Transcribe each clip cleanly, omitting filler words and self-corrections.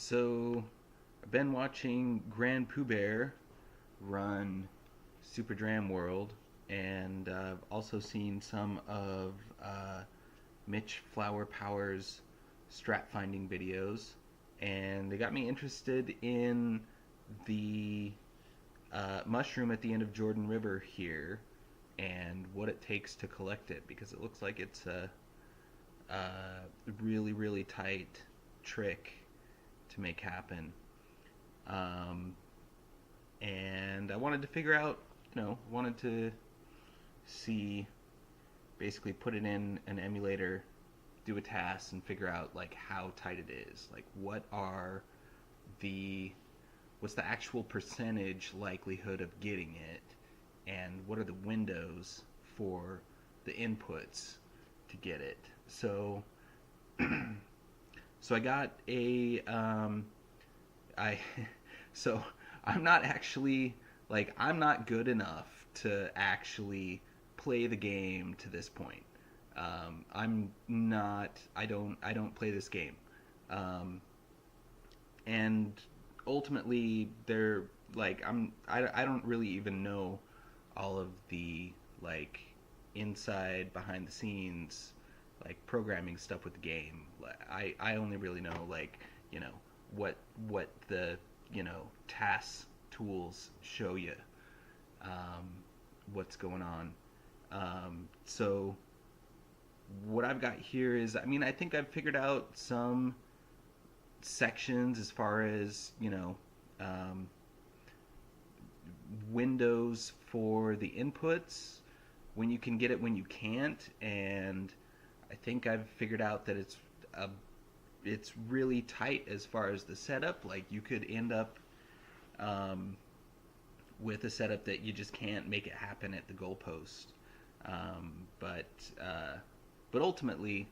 So I've been watching Grand Pooh Bear run Super Dram World, and I've also seen some of Mitch Flower Power's strat finding videos, and they got me interested in the mushroom at the end of Jordan River here and what it takes to collect it because it looks like it's a really, really tight trick to make happen. Um, and I wanted to figure out, wanted to see, basically put it in an emulator, do a task, and figure out like how tight it is. Like, the what's the actual percentage likelihood of getting it, and what are the windows for the inputs to get it. So I got a I so I'm not actually I'm not good enough to actually play the game to this point. I'm not. I don't play this game, um, and ultimately they're I don't really even know all of the like inside behind the scenes programming stuff with the game. I only really know you know what the task tools show you, um, what's going on. So what I've got here is, I mean, I think I've figured out some sections as far as um, windows for the inputs, when you can get it, when you can't, and I think I've figured out that a it's really tight as far as the setup. Like you could end up um, with a setup that you just can't make it happen at the goalpost. Um, but uh, but ultimately,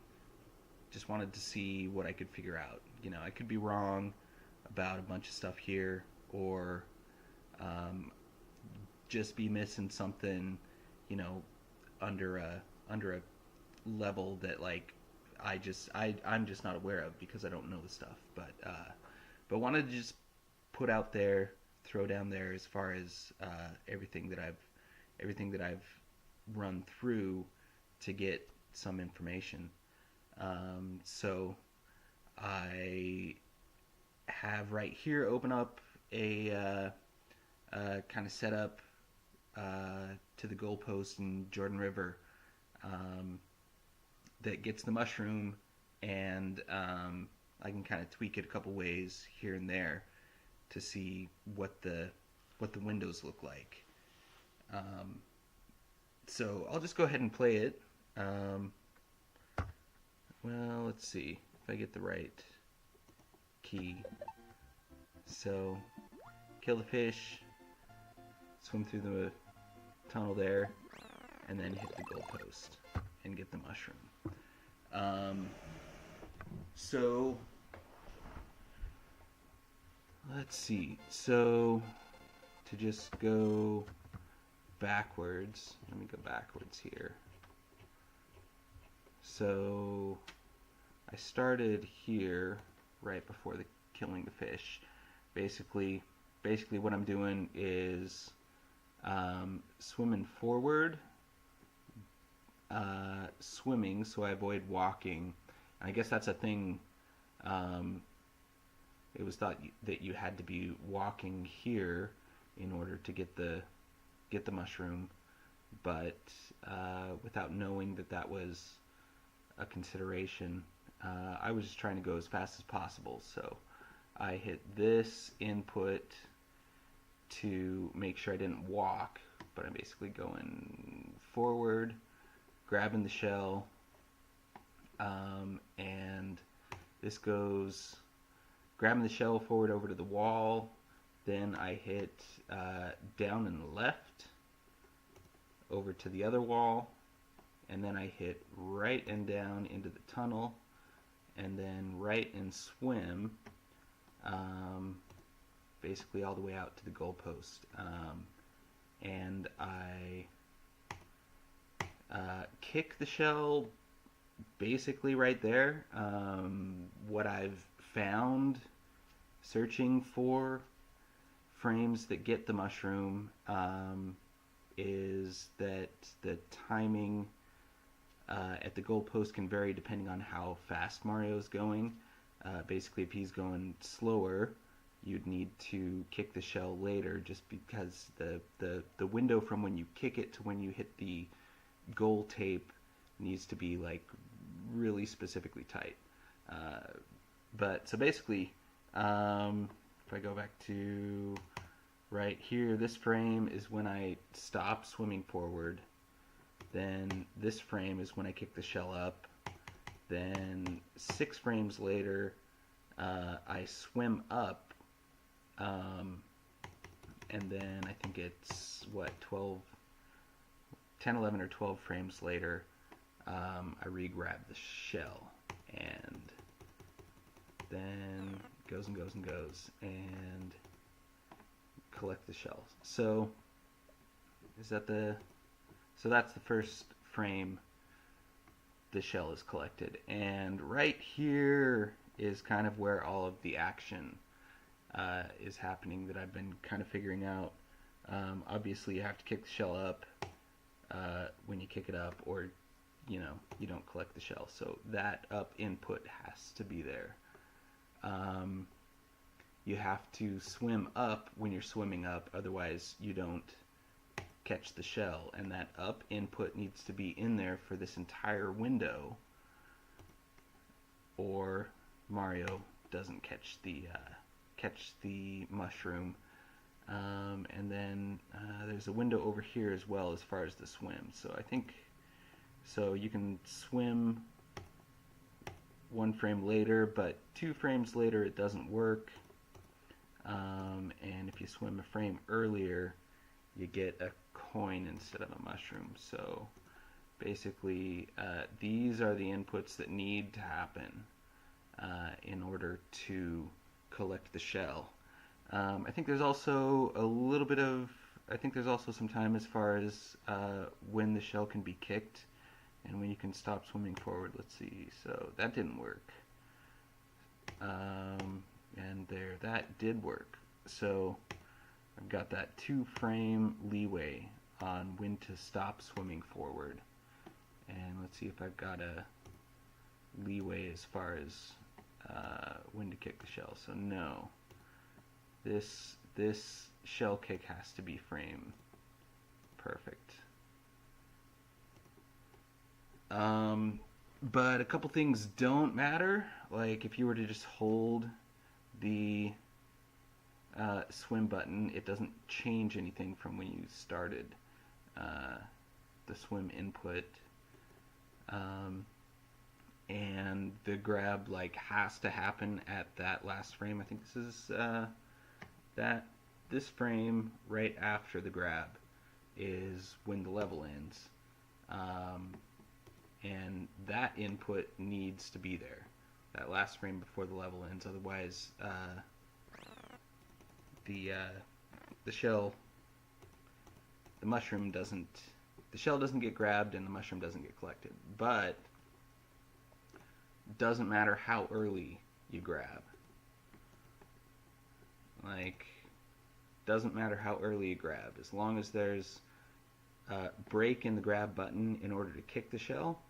just wanted to see what I could figure out. I could be wrong about a bunch of stuff here, or um, just be missing something, you know, under a level that I'm just not aware of because I don't know the stuff. But wanted to just put out there, throw down there as far as everything that I've run through to get some information. So I have right here open up a kind of setup to the goalpost in Jordan River, um, that gets the mushroom, and I can kind of tweak it a couple ways here and there to see what the windows look like. Um, so I'll just go ahead and play it. Um, well, let's see if I get the right key. So kill the fish, swim through the tunnel there, and then hit the goalpost and get the mushroom. Um, so let's see. So to just go backwards, let me go backwards here. So I started here right before the killing the fish. Basically, what I'm doing is swimming forward, swimming, so I avoid walking. And I guess that's a thing. Um, it was thought that you had to be walking here in order to get the mushroom, but without knowing that that was a consideration, I was just trying to go as fast as possible. So I hit this input to make sure I didn't walk, but I'm basically going forward, grabbing the shell, and this goes grabbing the shell forward over to the wall. Then I hit down and left over to the other wall, and then I hit right and down into the tunnel, and then right and swim, basically all the way out to the goalpost. And I kick the shell basically right there. What I've found searching for frames that get the mushroom is that the timing at the goalpost can vary depending on how fast Mario's going. Basically, if he's going slower, you'd need to kick the shell later, just because the window from when you kick it to when you hit the goal tape needs to be like really specifically tight. But so basically, if I go back to right here, this frame is when I stop swimming forward. Then this frame is when I kick the shell up. Then 6 frames later, I swim up. And then I think it's, 10, 11, or 12 frames later, I re-grab the shell. And then goes and goes and goes. And collect the shells. So that's the first frame the shell is collected, and right here is kind of where all of the action is happening that I've been kind of figuring out. Obviously you have to kick the shell up when you kick it up, or you don't collect the shell, so that up input has to be there. You have to swim up when you're swimming up, otherwise you don't catch the shell, and that up input needs to be in there for this entire window, or Mario doesn't catch the mushroom. And then there's a window over here as well as far as the swim. So you can swim 1 frame later, but 2 frames later it doesn't work. And if you swim a frame earlier, you get a coin instead of a mushroom. So basically, these are the inputs that need to happen in order to collect the shell. I think there's also some time as far as when the shell can be kicked and when you can stop swimming forward. Let's see. So that didn't work. And there, that did work. So I've got that 2 frame leeway on when to stop swimming forward. And let's see if I've got a leeway as far as when to kick the shell. So no. This shell kick has to be frame perfect. But a couple things don't matter. Like if you were to just hold the swim button, it doesn't change anything from when you started the swim input. And the grab has to happen at that last frame. I think this is this frame right after the grab is when the level ends. And that input needs to be there, that last frame before the level ends. Otherwise, the shell doesn't get grabbed and the mushroom doesn't get collected. But doesn't matter how early you grab. Doesn't matter how early you grab, as long as there's a break in the grab button in order to kick the shell.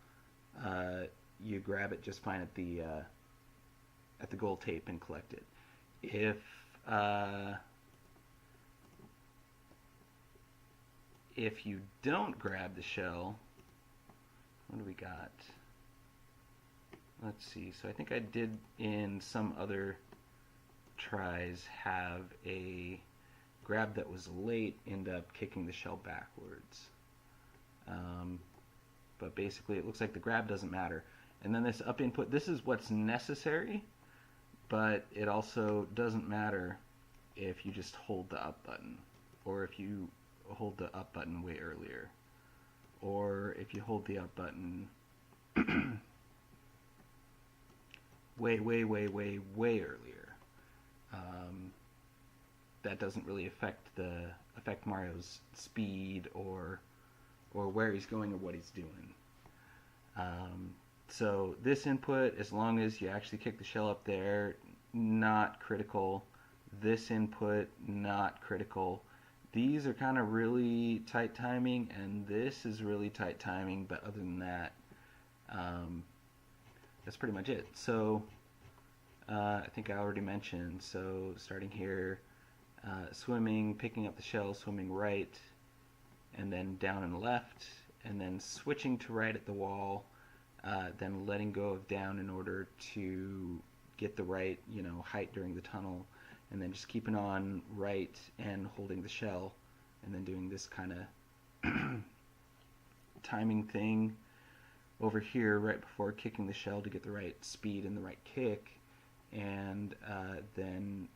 You grab it just fine at the goal tape and collect it. If you don't grab the shell, what do we got? Let's see. So I think I did in some other tries have a grab that was late end up kicking the shell backwards. But basically it looks like the grab doesn't matter. And then this up input, this is what's necessary, but it also doesn't matter if you just hold the up button, or if you hold the up button way earlier, or if you hold the up button way earlier. That doesn't really affect Mario's speed or where he's going or what he's doing. So this input, as long as you actually kick the shell up there, not critical. This input, not critical. These are kind of really tight timing, and this is really tight timing, but other than that, um, that's pretty much it. So I think I already mentioned, so starting here, swimming, picking up the shell, swimming right, and then down and left, and then switching to right at the wall, then letting go of down in order to get the right, height during the tunnel, and then just keeping on right and holding the shell, and then doing this kind of timing thing over here right before kicking the shell to get the right speed and the right kick, and then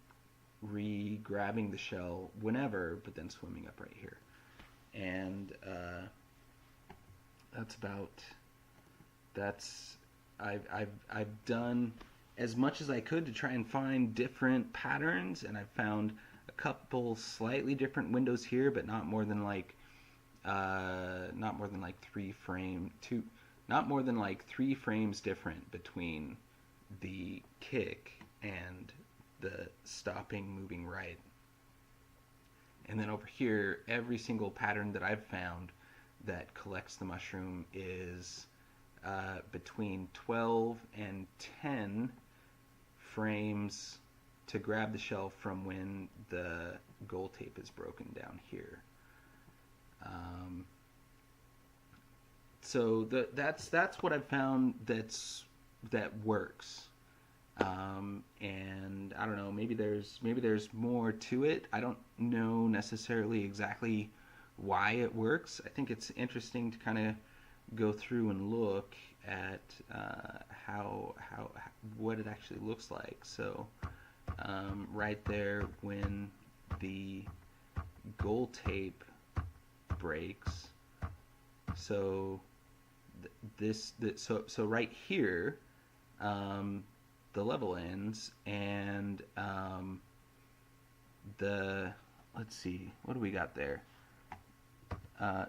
re-grabbing the shell whenever, but then swimming up right here. And that's I've done as much as I could to try and find different patterns, and I've found a couple slightly different windows here, but not more than like not more than like 3 frames different between the kick and the stopping moving right. And then over here, every single pattern that I've found that collects the mushroom is between 12 and 10 frames to grab the shell from when the gold tape is broken down here. So that's what I've found that works. And I don't know, maybe there's more to it. I don't know necessarily exactly why it works. I think it's interesting to kind of go through and look at how what it actually looks like. So right there, when the gold tape breaks, so so right here, the level ends, and let's see, what do we got there?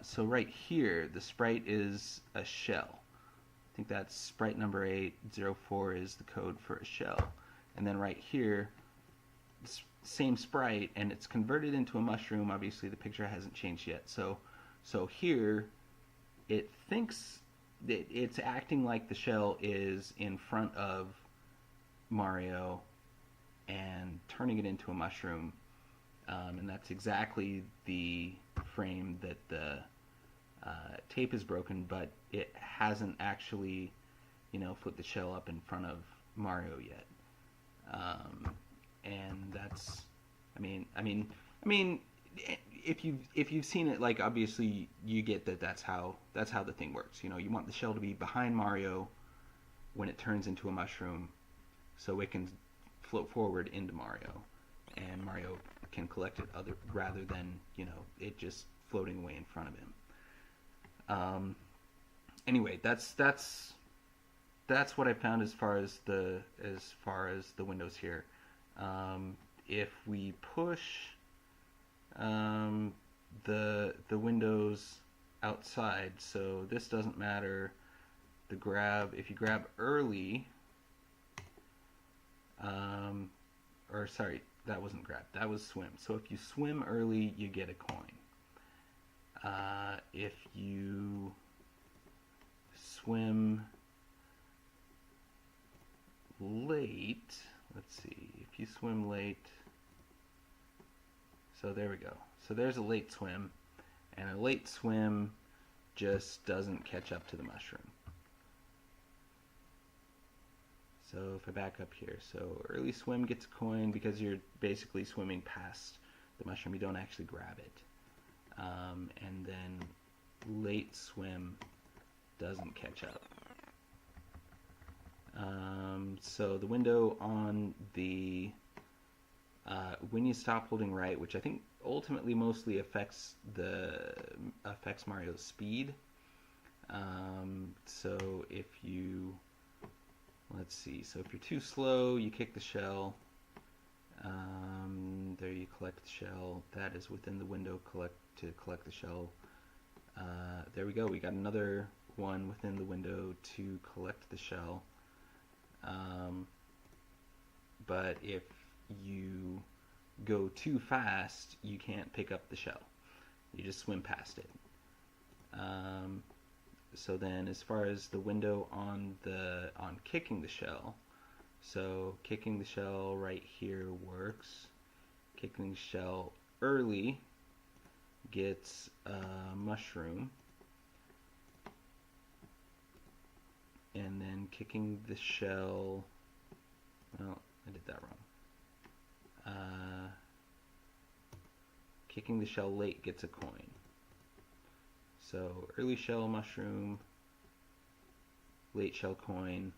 So right here, the sprite is a shell. I think that's sprite number 804 is the code for a shell. And then right here, same sprite, and it's converted into a mushroom. Obviously, the picture hasn't changed yet. So here, it thinks that it's acting like the shell is in front of Mario and turning it into a mushroom. And that's exactly the frame that the tape is broken, but it hasn't actually, flipped the shell up in front of Mario yet. And that's, I mean, if you've seen it, like, obviously you get that that's how the thing works. You want the shell to be behind Mario when it turns into a mushroom, so it can float forward into Mario, and Mario can collect it rather than it just floating away in front of him. Anyway, that's what I found as far as the windows here. If we push the windows outside, so this doesn't matter. If you grab early, or sorry, that wasn't grab, that was swim. So if you swim early, you get a coin. If you swim late, let's see, if you swim late, so there we go. So there's a late swim, and a late swim just doesn't catch up to the mushroom. So if I back up here, so early swim gets a coin because you're basically swimming past the mushroom. You don't actually grab it. And then late swim doesn't catch up. So the window on the when you stop holding right, which I think ultimately mostly affects Mario's speed. So if you, let's see, so if you're too slow, you kick the shell. There you collect the shell. That is within the window to collect the shell. There we go. We got another one within the window to collect the shell. But if you go too fast, you can't pick up the shell. You just swim past it. Um, so then, as far as the window on kicking the shell, so kicking the shell right here works. Kicking the shell early gets a mushroom, and then kicking the shell. Well, I did that wrong. Kicking the shell late gets a coin. So early shell mushroom, late shell coin,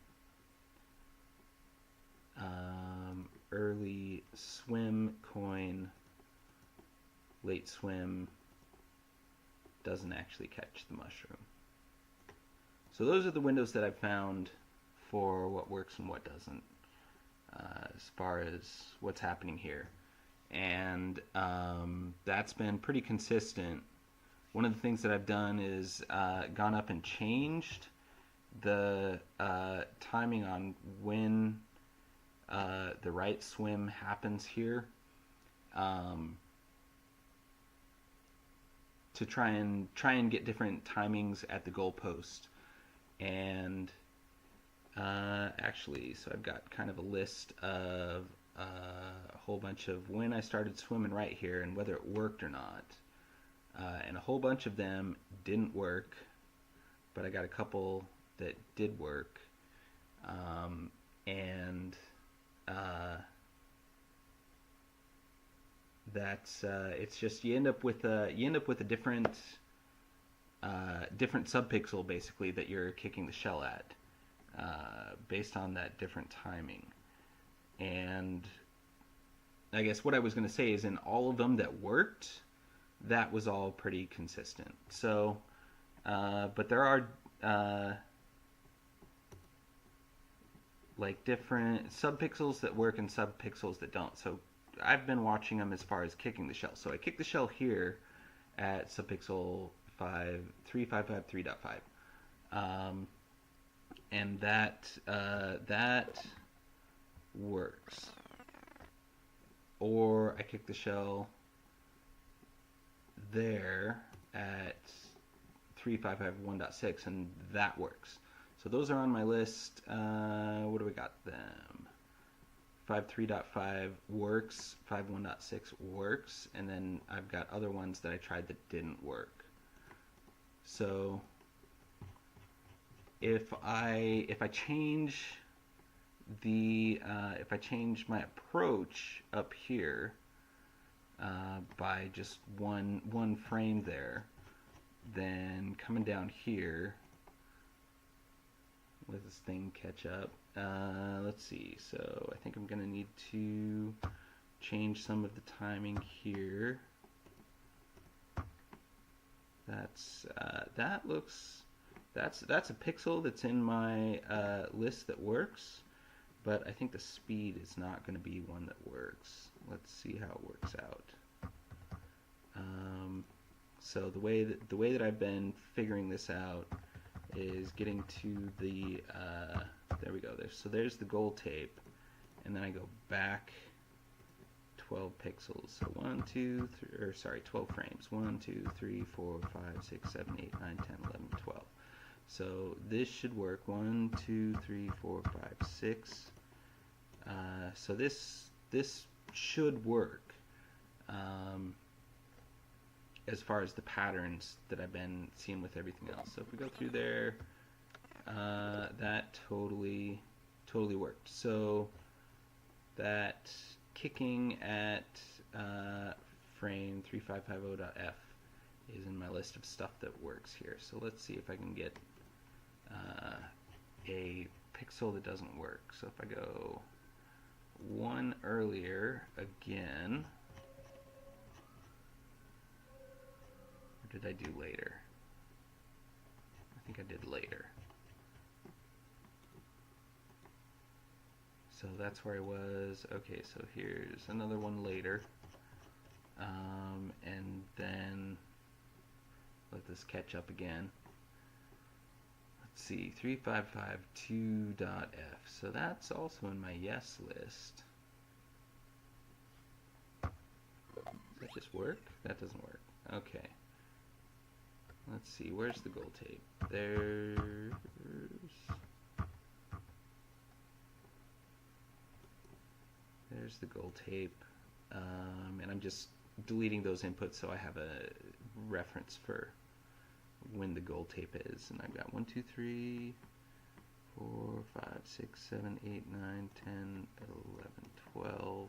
early swim coin, late swim doesn't actually catch the mushroom. So those are the windows that I've found for what works and what doesn't, as far as what's happening here. And that's been pretty consistent. One of the things that I've done is gone up and changed the timing on when the right swim happens here, to try and get different timings at the goalpost. And actually, so I've got kind of a list of a whole bunch of when I started swimming right here and whether it worked or not. And a whole bunch of them didn't work, but I got a couple that did work. And that's it's just you end up with a different subpixel basically that you're kicking the shell at, based on that different timing. And I guess what I was going to say is in all of them that worked, that was all pretty consistent. So, but there are like different subpixels that work and subpixels that don't. So I've been watching them as far as kicking the shell. So I kick the shell here at subpixel 3553.5, and that works. Or I kick the shell there at 3551.6, and that works. So those are on my list. What do we got them? 53.5 works, 51.6 works, and then I've got other ones that I tried that didn't work. So if I change my approach up here by just one frame there, then coming down here, let this thing catch up. Let's see. So I think I'm gonna need to change some of the timing here. That's that's a pixel that's in my list that works, but I think the speed is not going to be one that works. Let's see how it works out. So the way that I've been figuring this out is getting to the there we go. There's the goal tape, and then I go back 12 pixels. So 12 frames. 1, 2, 3, 4, 5, 6, 7, 8, 9, 10, 11, 12. So this should work. 1, 2, 3, 4, 5, 6. So this should work. As far as the patterns that I've been seeing with everything else. So if we go through there, that totally worked. So that kicking at frame 3550.f is in my list of stuff that works here. So let's see if I can get a pixel that doesn't work. So if I go one earlier again, or did I do later? I think I did later. So that's where I was. Okay, so here's another one later. And then let this catch up again. Let's see, 3552.f. So that's also in my yes list. work? That doesn't work. Okay. Let's see, where's the gold tape? There's the gold tape. And I'm just deleting those inputs so I have a reference for when the gold tape is. And I've got 1, 2, 3, 4, 5, 6, 7, 8, 9, 10, 11, 12.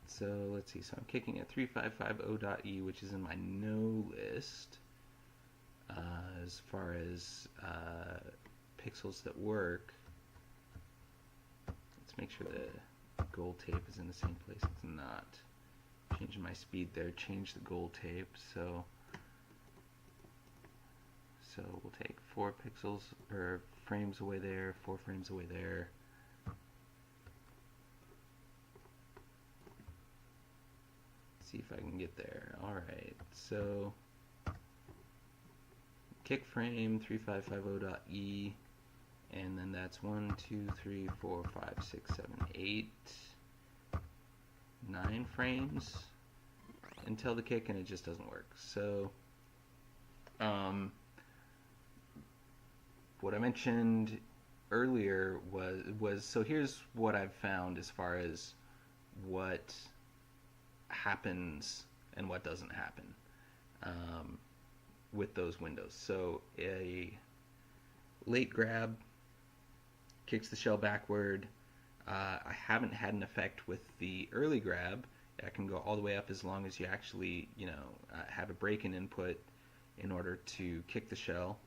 So let's see, so I'm kicking at 3550.e, which is in my no list as far as pixels that work. Let's make sure the gold tape is in the same place. It's not. Changing my speed there, change the gold tape. So we'll take 4 pixels or frames away there, 4 frames away there. See if I can get there. Alright, so kick frame 3550.e, and then that's 1, 2, 3, 4, 5, 6, 7, 8, 9 frames until the kick, and it just doesn't work. So what I mentioned earlier was so here's what I've found as far as what happens and what doesn't happen with those windows. So a late grab kicks the shell backward. I haven't had an effect with the early grab. I can go all the way up as long as you actually, have a break-in input in order to kick the shell.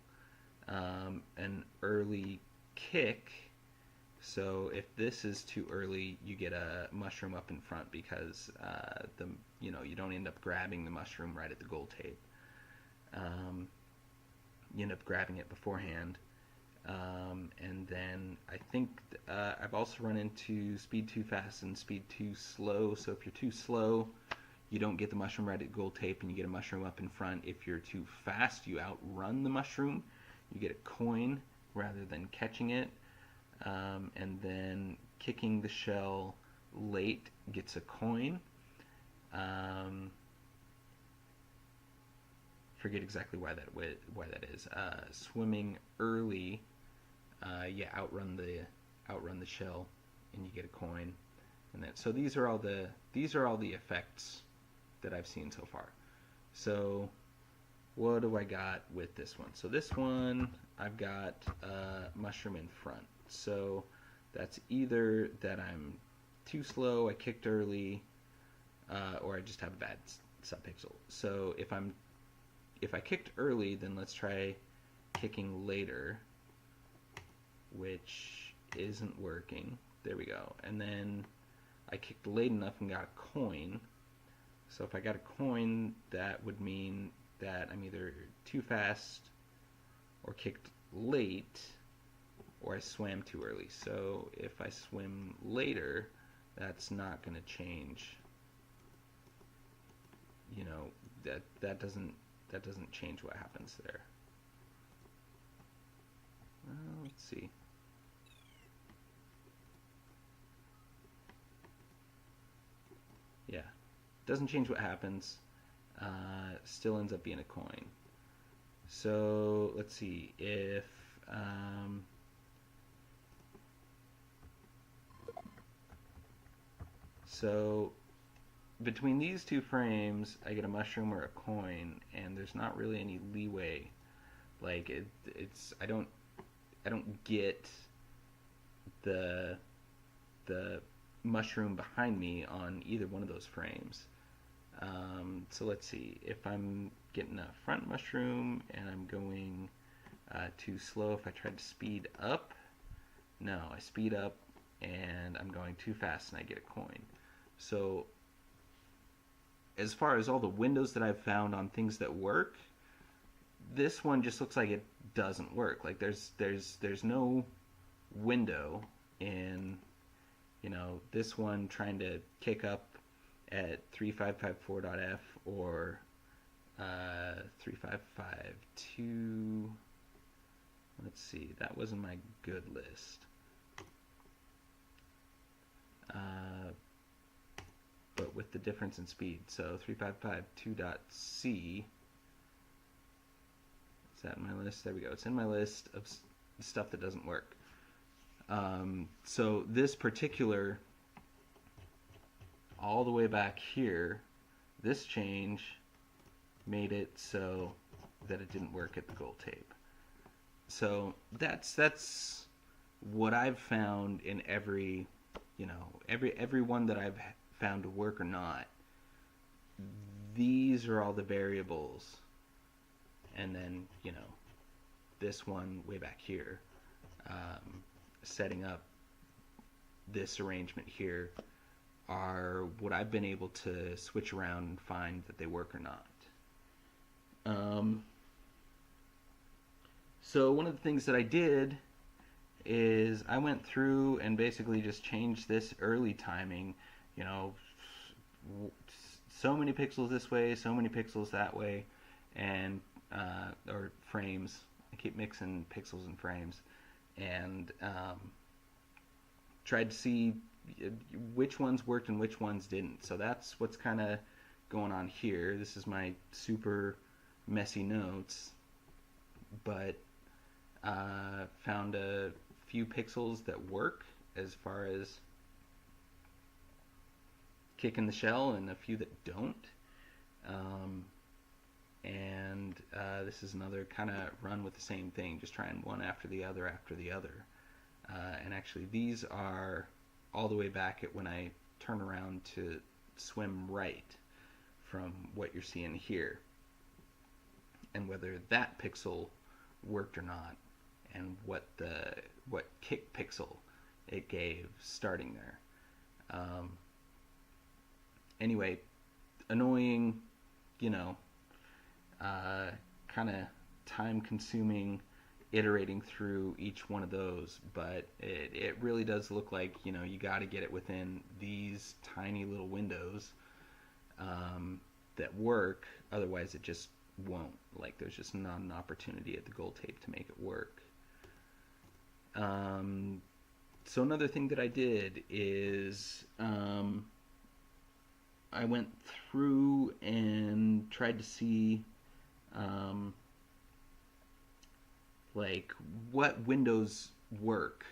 An early kick. So if this is too early, you get a mushroom up in front because you don't end up grabbing the mushroom right at the gold tape. You end up grabbing it beforehand. And then I think I've also run into speed too fast and speed too slow. So if you're too slow, you don't get the mushroom right at gold tape and you get a mushroom up in front. If you're too fast, you outrun the mushroom. You get a coin rather than catching it. And then kicking the shell late gets a coin. Forget exactly why that is. Swimming early, outrun the shell, and you get a coin. And so these are all the effects that I've seen so far. So what do I got with this one? So this one I've got mushroom in front. So that's either that I'm too slow, I kicked early, or I just have a bad subpixel. So if I kicked early, then let's try kicking later, which isn't working. There we go. And then I kicked late enough and got a coin. So if I got a coin, that would mean that I'm either too fast or kicked late, or I swam too early. So if I swim later, that's not going to change. That doesn't change what happens there. Let's see. Yeah, doesn't change what happens. Still ends up being a coin. So let's see if so between these two frames, I get a mushroom or a coin, and there's not really any leeway. Like I don't get the mushroom behind me on either one of those frames. So let's see, if I'm getting a front mushroom and I'm going too slow, if I tried to speed up, no, I speed up and I'm going too fast and I get a coin. So as far as all the windows that I've found on things that work, this one just looks like it doesn't work. Like there's no window in this one trying to kick up at 3554.f or 3552. let's see, that wasn't my good list. But with the difference in speed. So 355.2.c, is that in my list? There we go. It's in my list of stuff that doesn't work. So this particular, all the way back here, this change made it so that it didn't work at the gold tape. So that's what I've found in every, every one that I've found to work or not. These are all the variables, and then this one way back here, setting up this arrangement here, are what I've been able to switch around and find that they work or not. So one of the things that I did is I went through and basically just changed this early timing, so many pixels this way, so many pixels that way, and or frames. I keep mixing pixels and frames, and tried to see which ones worked and which ones didn't. So that's what's kind of going on here. This is my super messy notes, but found a few pixels that work as far as kicking the shell, and a few that don't. And this is another kind of run with the same thing, just trying one after the other after the other. And actually these are all the way back at when I turn around to swim right from what you're seeing here, and whether that pixel worked or not, and what kick pixel it gave starting there. Anyway, annoying, kind of time-consuming, iterating through each one of those, but it really does look like you got to get it within these tiny little windows that work. Otherwise, it just won't. Like, there's just not an opportunity at the gold tape to make it work. So another thing that I did is I went through and tried to see like what windows work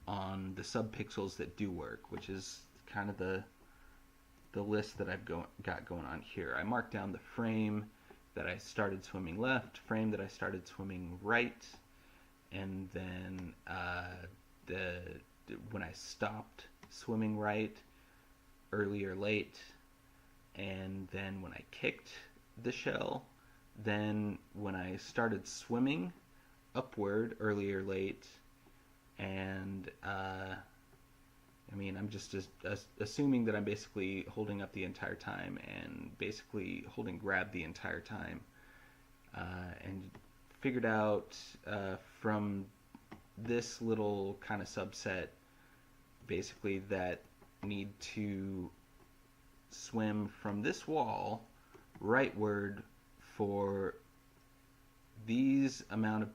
on the subpixels that do work, which is kind of the list that I've got going on here. I marked down the frame that I started swimming left, frame that I started swimming right, and then when I stopped swimming right, early or late, and then when I kicked the shell, then when I started swimming upward, early or late, and I'm just assuming that I'm basically holding up the entire time and basically holding grab the entire time, and figured out from this little kind of subset basically that need to swim from this wall rightward for these amount of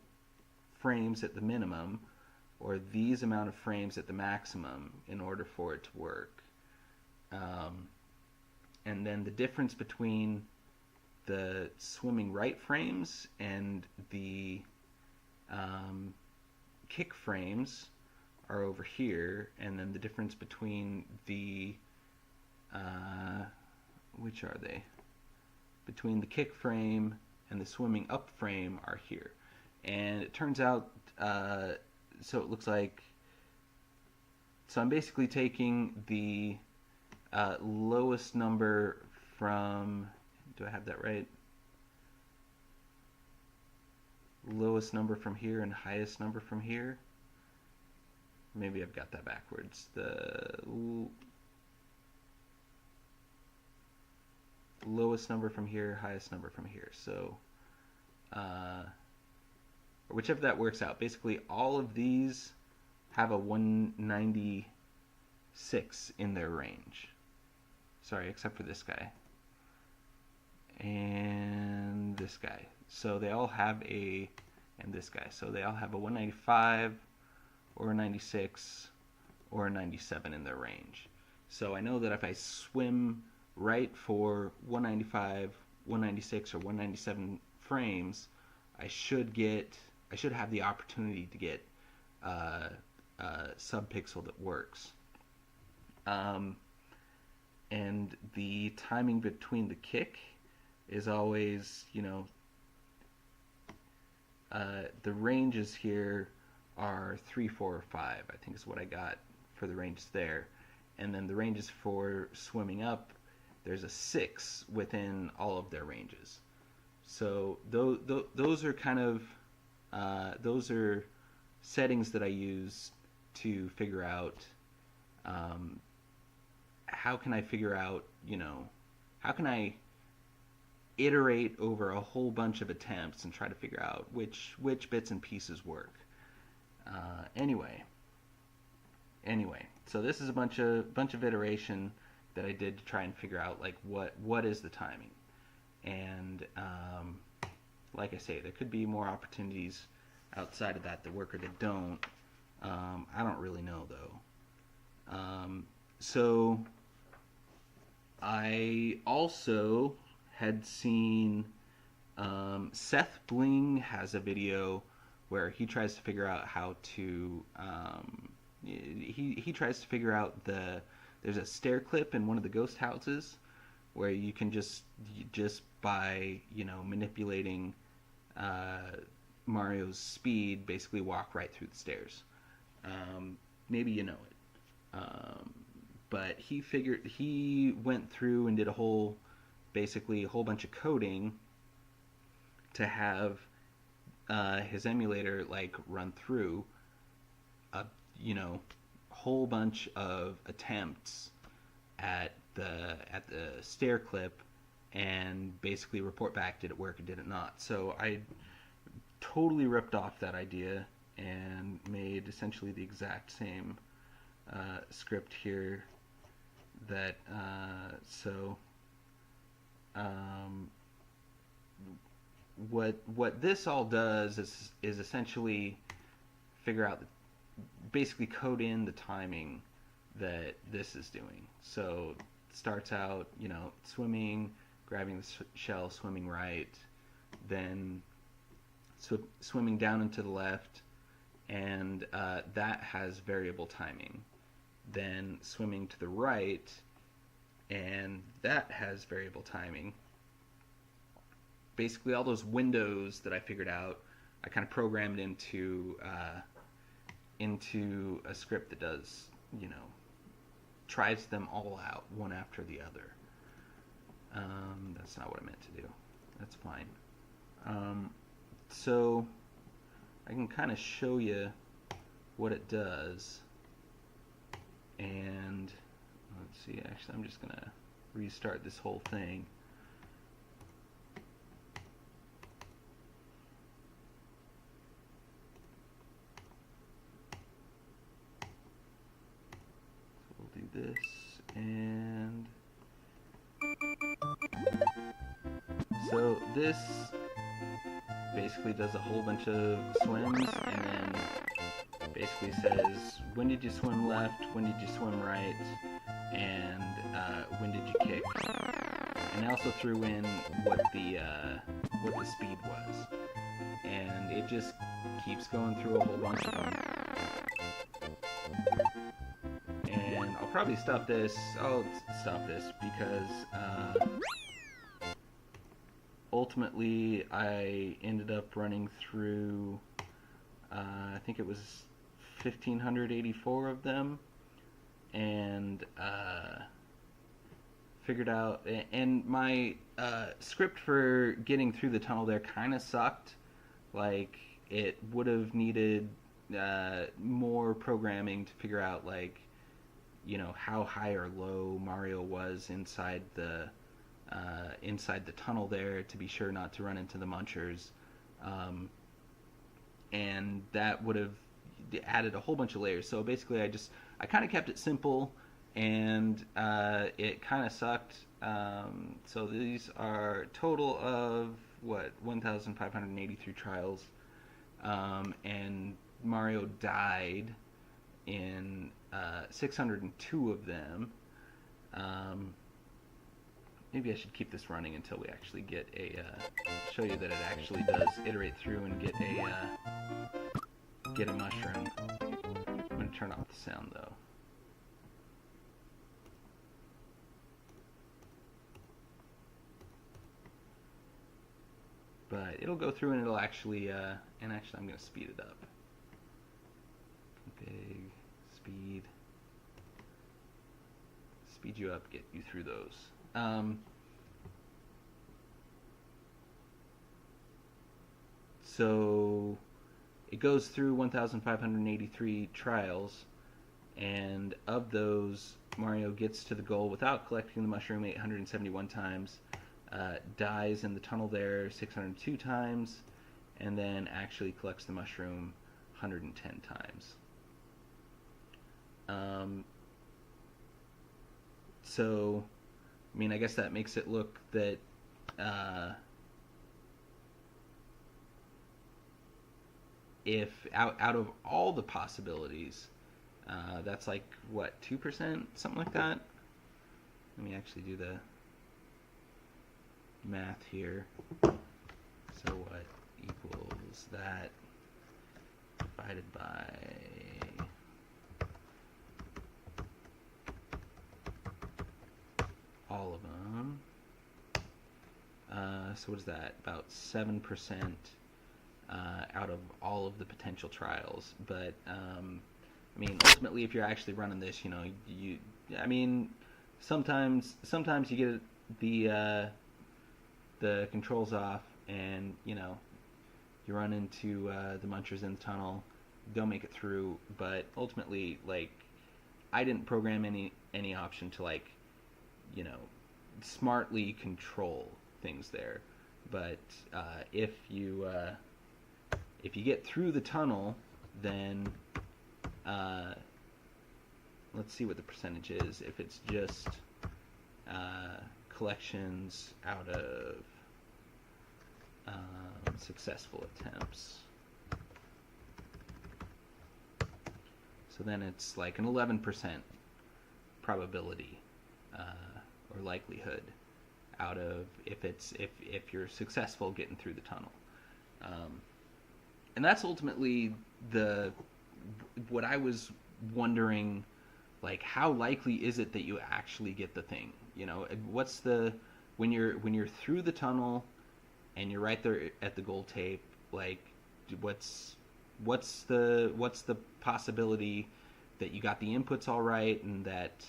frames at the minimum, or these amount of frames at the maximum, in order for it to work. And then the difference between the swimming right frames and the kick frames are over here, and then the difference between the which are they? Between the kick frame and the swimming up frame are here. And it turns out, so it looks like, so I'm basically taking the lowest number from, do I have that right? Lowest number from here and highest number from here. Maybe I've got that backwards. The lowest number from here, highest number from here. So, or whichever that works out. Basically, all of these have a 196 in their range. Sorry, except for this guy. And this guy. So they all have a and this guy. So they all have a 195 or a 96 or a 97 in their range. So I know that if I swim right for 195, 196, or 197 frames, I should have the opportunity to get a subpixel that works. And the timing between the kick is always, the ranges here are 3, 4, or 5, I think is what I got for the ranges there. And then the ranges for swimming up, there's a 6 within all of their ranges. So those are kind of, those are settings that I use to figure out, how can I figure out, how can I iterate over a whole bunch of attempts and try to figure out which bits and pieces work. Anyway, so this is a bunch of iteration that I did to try and figure out like what is the timing, and like I say, there could be more opportunities outside of that work or that don't. I don't really know though. So I also had seen Seth Bling has a video where he tries to figure out how to he tries to figure out there's a stair clip in one of the ghost houses where you can just by manipulating Mario's speed basically walk right through the stairs. Maybe you know it. But he went through and did basically a whole bunch of coding to have his emulator like run through a whole bunch of attempts at the stair clip and basically report back, did it work or did it not. So I totally ripped off that idea and made essentially the exact same script here. That what this all does is essentially figure out, basically code in the timing that this is doing. So it starts out, swimming, grabbing the shell, swimming right, then swimming down and to the left, and that has variable timing. Then swimming to the right, and that has variable timing. Basically, all those windows that I figured out, I kind of programmed into a script that does, tries them all out one after the other. That's not what I meant to do. That's fine. So I can kind of show you what it does. And let's see, actually I'm just gonna restart this whole thing. So we'll do this, and so this basically does a whole bunch of swims and then basically says, when did you swim left, when did you swim right, and when did you kick. And I also threw in what the speed was, and it just keeps going through a whole bunch of them. And I'll probably stop this. I'll stop this because ultimately I ended up running through I think it was 1,584 of them, and figured out, and my script for getting through the tunnel there kind of sucked. Like, it would have needed more programming to figure out, like, how high or low Mario was inside the tunnel there to be sure not to run into the munchers. And that would have added a whole bunch of layers. So basically I kind of kept it simple, and it kind of sucked. So these are total of 1,583 trials. and Mario died in 602 of them. Um, Maybe I should keep this running until we actually get show you that it actually does iterate through and get a mushroom. I'm going to turn off the sound though. But it'll go through and it'll actually, and actually I'm going to speed it up. Big, speed you up, get you through those. So it goes through 1,583 trials, and of those, Mario gets to the goal without collecting the mushroom 871 times, dies in the tunnel there 602 times, and then actually collects the mushroom 110 times. So, I mean, I guess that makes it look that if out of all the possibilities, that's like what, 2%, something like that. Let me actually do the math here. So what equals that divided by all of them. So what is that? About 7% out of all of the potential trials. But I mean, ultimately, if you're actually running this, I mean, sometimes you get the controls off, and you run into the munchers in the tunnel, don't make it through. But ultimately, like, I didn't program any option to, like, smartly control things there. But if you get through the tunnel, then let's see what the percentage is. If it's just collections out of successful attempts, so then it's like an 11% probability or likelihood out of if you're successful getting through the tunnel. And that's ultimately what I was wondering, like, how likely is it that you actually get the thing? What's when you're through the tunnel and you're right there at the gold tape, like, what's the possibility that you got the inputs all right, and that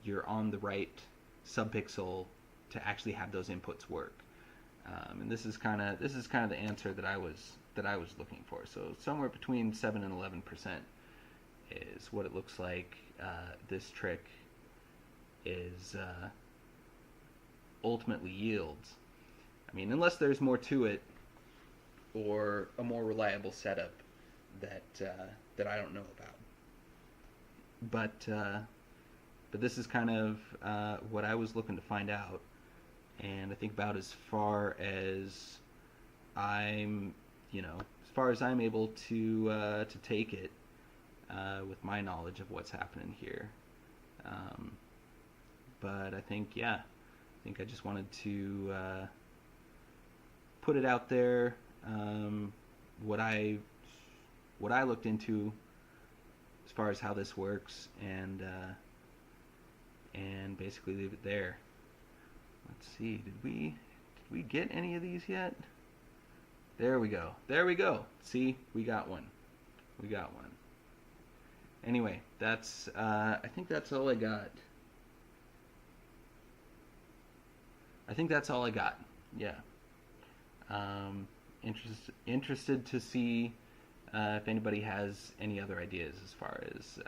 you're on the right subpixel to actually have those inputs work? And this is kind of the answer that I was looking for. So somewhere between 7 and 11% is what it looks like. This trick is ultimately yields. I mean, unless there's more to it, or a more reliable setup that I don't know about. But this is kind of what I was looking to find out, and I think about as far as I'm able to take it with my knowledge of what's happening here. But I think I just wanted to put it out there. What I looked into as far as how this works, and basically leave it there. Let's see, did we get any of these yet? There we go. See, we got one. Anyway, that's I think that's all I got. Yeah. Interested to see if anybody has any other ideas as far as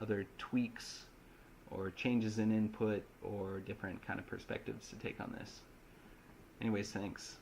other tweaks or changes in input or different kind of perspectives to take on this. Anyways, thanks.